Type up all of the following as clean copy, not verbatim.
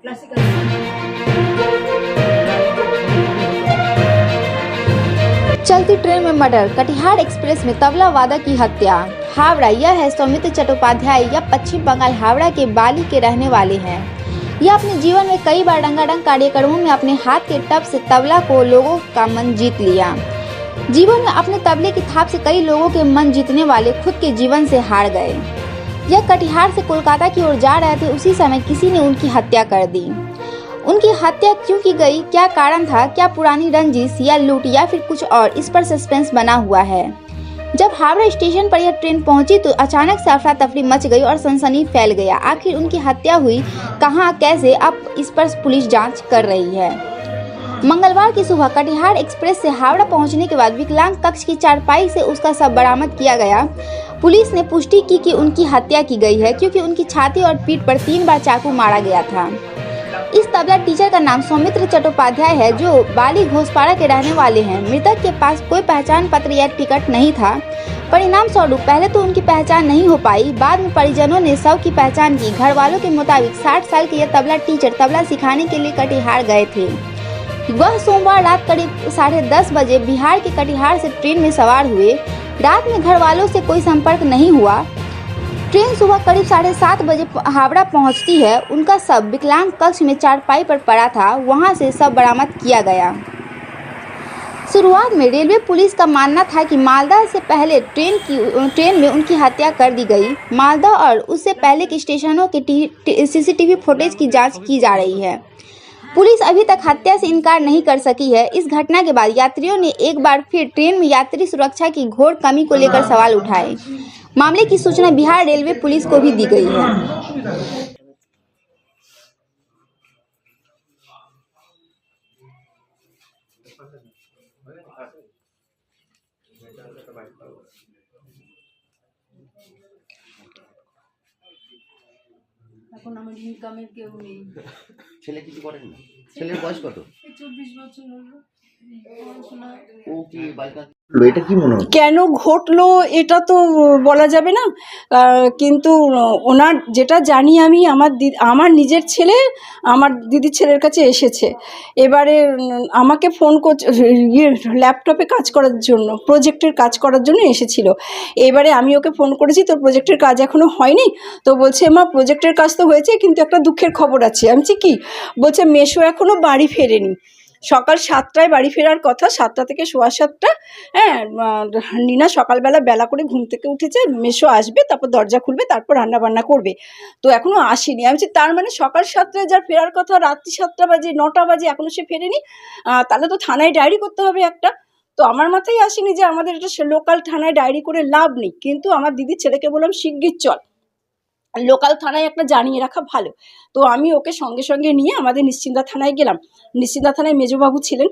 चलती ट्रेन में murder, Katihar express में तबला वादक की हत्या। हावड़ा, यह है सौमित्र चट्टोपाध्याय। यह पश्चिम बंगाल हावड़ा के बाली के रहने वाले हैं। यह अपने जीवन में कई बार रंगारंग कार्यक्रमों में अपने हाथ के टप से तबला को लोगों का मन जीत लिया। जीवन में अपने तबले की थाप से कई लोगों के मन जीतने वाले खुद के जीवन से हार गए। यह कटिहार से कोलकाता की ओर जा रहे थे, उसी समय किसी ने उनकी हत्या कर दी। उनकी हत्या क्यों की गई, क्या कारण था, क्या पुरानी रंजिश या लूट या फिर कुछ और, इस पर सस्पेंस बना हुआ है। जब हावड़ा स्टेशन पर यह ट्रेन पहुंची तो अचानक से अफरा तफरी मच गई और सनसनी फैल गया। आखिर उनकी हत्या हुई कहां, कैसे, अब इस पर पुलिस जांच कर रही है। मंगलवार की सुबह कटिहार एक्सप्रेस से हावड़ा पहुंचने के बाद विकलांग कक्ष की चारपाई से उसका शव बरामद किया गया। पुलिस ने पुष्टि की कि उनकी हत्या की गई है, क्योंकि उनकी छाती और पीठ पर 3 बार चाकू मारा गया था। इस तबला टीचर का नाम सौमित्र चट्टोपाध्याय है, जो बाली घोषपाड़ा के रहने वाले हैं। मृतक के पास कोई पहचान पत्र या टिकट नहीं था। परिणाम स्वरूप पहले तो उनकी पहचान नहीं हो पाई, बाद में परिजनों ने शव की पहचान की। घर वालों के मुताबिक 60 साल के यह तबला टीचर तबला सिखाने के लिए कटिहार गए थे। वह सोमवार रात करीब 10:30 बजे बिहार के कटिहार से ट्रेन में सवार हुए। रात में घर वालों से कोई संपर्क नहीं हुआ। ट्रेन सुबह करीब 7:30 बजे हावड़ा पहुंचती है। उनका शव विकलांग कक्ष में चारपाई पर पड़ा था, वहां से शव बरामद किया गया। शुरुआत में रेलवे पुलिस का मानना था कि मालदा से पहले ट्रेन में उनकी हत्या कर दी गई। मालदा और उससे पहले के स्टेशनों के सीसीटीवी फुटेज की जांच की जा रही है। पुलिस अभी तक हत्या से इनकार नहीं कर सकी है। इस घटना के बाद यात्रियों ने एक बार फिर ट्रेन में यात्री सुरक्षा की घोर कमी को लेकर सवाल उठाए। मामले की सूचना बिहार रेलवे पुलिस को भी दी गई है। এখন আমার ইনকামের কেউ নেই। ছেলে কিছু করেন না? ছেলের বয়স কত? 24 বছর হলো। পড়াশোনা ও কি বালিকা, এটা কি মনে হয় কেন ঘটলো এটা তো বলা যাবে না, কিন্তু ওনার যেটা জানি আমি, আমার নিজের ছেলে আমার দিদির ছেলের কাছে এসেছে। এবারে আমাকে ফোন করছে, ল্যাপটপে কাজ করার জন্য, প্রজেক্টের কাজ করার জন্য এসেছিল। এবারে আমি ওকে ফোন করেছি, তোর প্রজেক্টের কাজ এখনও হয়নি? তো বলছে, মা প্রজেক্টের কাজ তো হয়েছে, কিন্তু একটা দুঃখের খবর আছে। আমি বলছি কি? বলছে মেসো এখনও বাড়ি ফেরেনি। সকাল 7টায় বাড়ি ফেরার কথা, 7টা থেকে 7:15। হ্যাঁ, নীনা সকালবেলা বেলা করে ঘুম থেকে উঠেছে, মেসো আসবে, তারপর দরজা খুলবে, তারপর রান্নাবান্না করবে, তো এখনও আসেনি। আমি বলছি তার মানে সকাল 7টায় যার ফেরার কথা রাত্রি 7টা বাজে, 9টা বাজে, এখনও সে ফেরেনি। তাহলে তো থানায় ডায়েরি করতে হবে একটা। তো আমার মাথায় আসেনি যে আমাদের এটা লোকাল থানায় ডায়েরি করে লাভ নেই। কিন্তু আমার দিদির ছেলেকে বললাম শিগগির চল, লোকাল থানায় একটা জানিয়ে রাখা ভালো। তো আমি ওকে সঙ্গে সঙ্গে নিয়ে আমাদের নিশ্চিন্তা থানায় গেলাম। নিশ্চিন্তা থানায় মেজবাবু ছিলেন,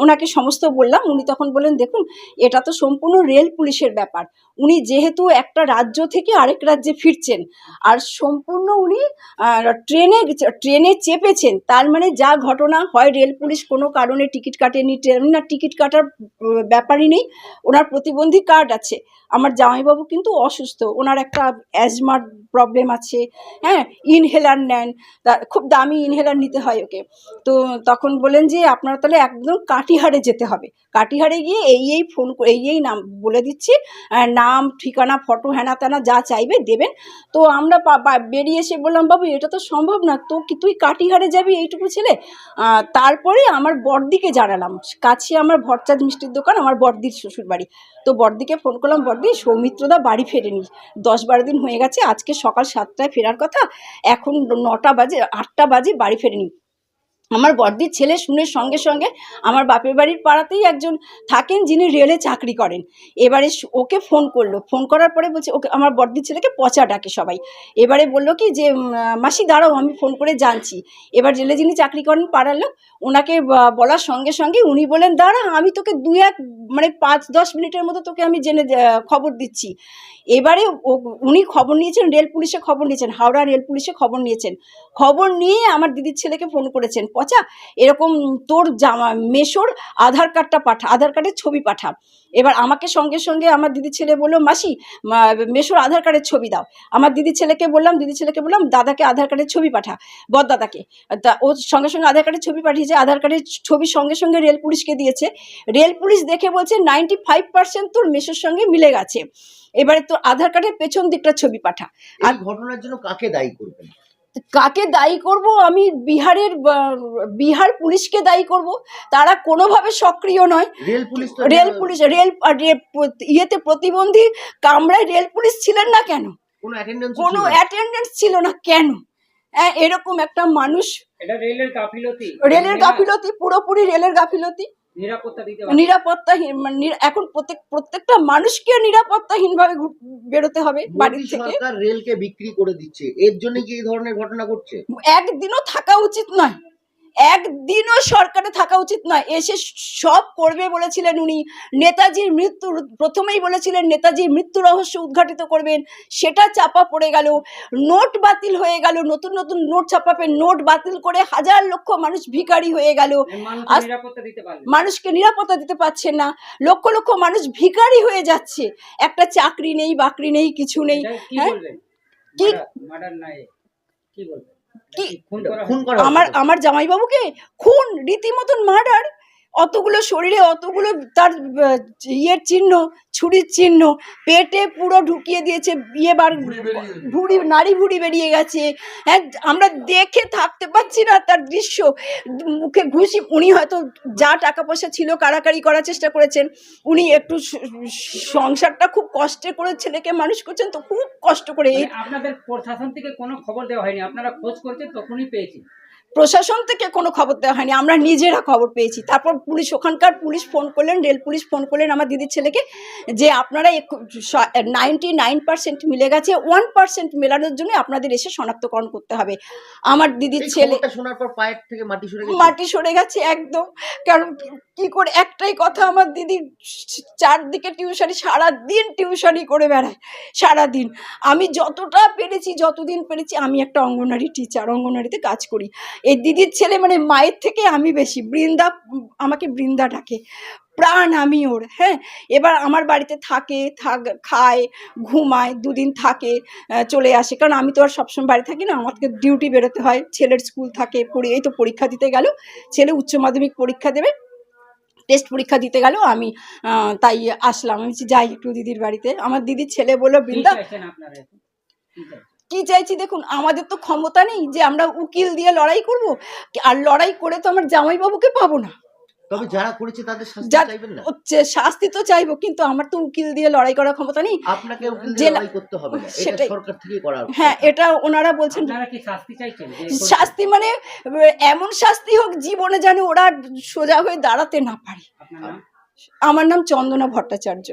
ওনাকে সমস্ত বললাম। উনি তখন বললেন, দেখুন এটা তো সম্পূর্ণ রেল পুলিশের ব্যাপার। উনি যেহেতু একটা রাজ্য থেকে আরেক রাজ্যে ফিরছেন, আর সম্পূর্ণ উনি ট্রেনে চেপেছেন, তার মানে যা ঘটনা হয়, রেল পুলিশ কোনো কারণে টিকিট কাটেনি, ট্রেনের টিকিট কাটার ব্যাপারই নেই। ওনার প্রতিবন্ধী কার্ড আছে। আমার জামাইবাবু কিন্তু অসুস্থ, ওনার একটা অ্যাজমার প্রবলেম আছে। হ্যাঁ, ইনহেলার নেন, খুব দামি ইনহেলার নিতে হয় ওকে। তো তখন বলেন যে আপনারা তাহলে একদম কাটিহারে যেতে হবে। কাটিহারে গিয়ে এই ফোন করে এই নাম বলে দিচ্ছি, নাম, ঠিকানা, ফটো, হ্যানা ত্যানা যা চাইবে দেবেন। তো আমরা বেরিয়ে এসে বললাম, বাবু এটা তো সম্ভব না, তো কি তুই কাটিহারে যাবি এইটুকু ছেলে? তারপরে আমার বড়দিকে জানালাম, কাছে আমার ভরচাঁদ মিষ্টির দোকান, আমার বড়দির শ্বশুর বাড়ি। তো বড়দিকে ফোন করলাম, বড়দি সৌমিত্রদা বাড়ি ফেরেনি, 10-12 দিন হয়ে গেছে, আজকে সকাল 7টায় ফেরার কথা, এখন 9টা বাজে, 8টা বাজে, বাড়ি ফেরেনি। আমার বড়দির ছেলে শুনে সঙ্গে সঙ্গে আমার বাপের বাড়ির পাড়াতেই একজন থাকেন যিনি রেলে চাকরি করেন, এবারে ওকে ফোন করলো। ফোন করার পরে বলছে, ওকে আমার বড়দির ছেলেকে পচা ডাকে সবাই। এবারে বললো কি যে মাসি দাঁড়াও, আমি ফোন করে জানছি। এবার রেলে যিনি চাকরি করেন পাড়ার লোক, ওনাকে বলার সঙ্গে সঙ্গে উনি বলেন, দাঁড়া আমি তোকে 5-10 মিনিটের মতো তোকে আমি জেনে খবর দিচ্ছি। এবারে উনি খবর নিয়েছেন, রেল পুলিশে খবর নিয়েছেন, হাওড়া রেল পুলিশে খবর নিয়েছেন। খবর নিয়ে আমার দিদির ছেলেকে ফোন করেছেন। পচা, এরকম তোর জামা মেশোর আধার কার্ডটা পাঠা, আধার কার্ডের ছবি পাঠা। এবার আমাকে সঙ্গে সঙ্গে আমার দিদির ছেলে বললো, মাসি মেশোর আধার কার্ডের ছবি দাও। আমার দিদির ছেলেকে বললাম দাদাকে আধার কার্ডের ছবি পাঠা, বড়দাদাকে। তা ও সঙ্গে সঙ্গে আধার কার্ডের ছবি পাঠিয়েছে, আধার কার্ডের ছবি সঙ্গে সঙ্গে রেল পুলিশকে দিয়েছে। রেল পুলিশ দেখে বলছে 95% তোর মেশোর সঙ্গে মিলে গেছে, এবারে তোর আধার কার্ডের পেছন দিকটা ছবি পাঠা। এই ঘটনার জন্য কাকে দায়ী করবেন? কাকে দায়ী করব? আমি বিহার পুলিশকে দায়ী করব। তারা কোনোভাবে সক্রিয় নয়। ইয়েতে প্রতিবন্ধী কামরায় রেল পুলিশ ছিলেন না কেন? কোনো অ্যাটেন্ডেন্স ছিল না কেন? এরকম একটা মানুষ, এটা রেলের গাফিলতি, পুরোপুরি রেলের গাফিলতি। নিরাপত্তাহীন, এখন প্রত্যেকটা মানুষকে নিরাপত্তাহীন ভাবে বেরোতে হবে বাড়ি থেকে। সরকার রেলকে বিক্রি করে দিচ্ছে, এর জন্য কি এই ধরনের ঘটনা ঘটছে? একদিনও থাকা উচিত নয়, একদিনও সরকারে থাকা উচিত নয়। এসে সব করবে বলেছিলেন উনি। নেতাজির মৃত্যু প্রথমেই বলেছিলেন নেতাজির মৃত্যু রহস্য উদ্ঘাটিত করবেন, সেটা চাপা পড়ে গেল। নোট বাতিল হয়ে গেল, নতুন নতুন নোট ছাপাবে, নোট বাতিল করে হাজার লক্ষ মানুষ ভিখারি হয়ে গেল। মানুষকে নিরাপত্তা দিতে পারছেন না, লক্ষ লক্ষ মানুষ ভিখারি হয়ে যাচ্ছে। একটা চাকরি নেই, বাকরি নেই, কিছু নেই। আমার জামাইবাবুকে খুন, রীতিমতন মার্ডার। অতগুলো শরীরে অতগুলো তার ইয়ের চিহ্ন, ছুরির চিহ্ন, পেটে পুরো ঢুকিয়ে দিয়েছে, নাড়ি ভুড়ি বেরিয়ে গেছে। হ্যাঁ, আমরা দেখে থাকতে পারছি না তার দৃশ্য। মুখে ঘুষি, উনি হয়তো যা টাকা পয়সা ছিল কাড়াকাড়ি করার চেষ্টা করেছেন। উনি একটু সংসারটা খুব কষ্টে করে ছেলেকে মানুষ করছেন, তো খুব কষ্ট করে। আপনাদের প্রশাসন থেকে কোনো খবর দেওয়া হয়নি? আপনারা খোঁজ করছেন, তখনই পেয়েছি। প্রশাসন থেকে কোনো খবর দেওয়া হয়নি, আমরা নিজেরা খবর পেয়েছি। তারপর পুলিশ, ওখানকার পুলিশ ফোন করলেন, রেল পুলিশ ফোন করলেন আমার দিদির ছেলেকে, যে আপনারা 99% মিলে গেছে, 1% মেলানোর জন্য আপনাদের এসে শনাক্তকরণ করতে হবে। আমার দিদির ছেলে শোনার পর পায়ের থেকে মাটি সরে গেছে একদম। কারণ কি করে, একটাই কথা, আমার দিদি চারদিকে টিউশনি, সারাদিন টিউশনি করে বেড়ায় সারাদিন। আমি যতদিন পেরেছি, আমি একটা অঙ্গনওয়াড়ি টিচার, অঙ্গনওয়াড়িতে কাজ করি। এই দিদির ছেলে মানে মায়ের থেকে আমি বেশি, আমাকে বৃন্দা ডাকে, প্রাণ আমি ওর। হ্যাঁ, এবার আমার বাড়িতে থাকে, খায়, ঘুমায়, দুদিন থাকে, চলে আসে। কারণ আমি তো আর সবসময় বাড়ি থাকি না, আমাকে ডিউটি বেরোতে হয়, ছেলের স্কুল থাকে। এই তো পরীক্ষা দিতে গেল, ছেলে উচ্চ মাধ্যমিক পরীক্ষা দেবে, টেস্ট পরীক্ষা দিতে গেল, আমি তাই আসলাম। আমি যাই একটু দিদির বাড়িতে। আমার দিদির ছেলে বললো, বৃন্দা কি চাইছি দেখুন, আমাদের তো ক্ষমতা নেই যে আমরা উকিল দিয়ে লড়াই করব, আর লড়াই করে তো আমার জামাইবাবুকে পাবো না। তবে যারা করেছে তাদের শাস্তি চাইবেন না? শাস্তি তো চাইবো, কিন্তু আমার তো উকিল দিয়ে লড়াই করার ক্ষমতা নেই। আপনাকে উকিল দিয়ে লড়াই করতে হবে না, এটা সরকার থেকে করা হবে। হ্যাঁ, এটা ওনারা বলছেন। আপনারা কি শাস্তি চাইছেন? শাস্তি মানে এমন শাস্তি হোক জীবনে যেন ওরা সোজা হয়ে দাঁড়াতে না পারে। আপনার নাম? আমার নাম চন্দনা ভট্টাচার্য।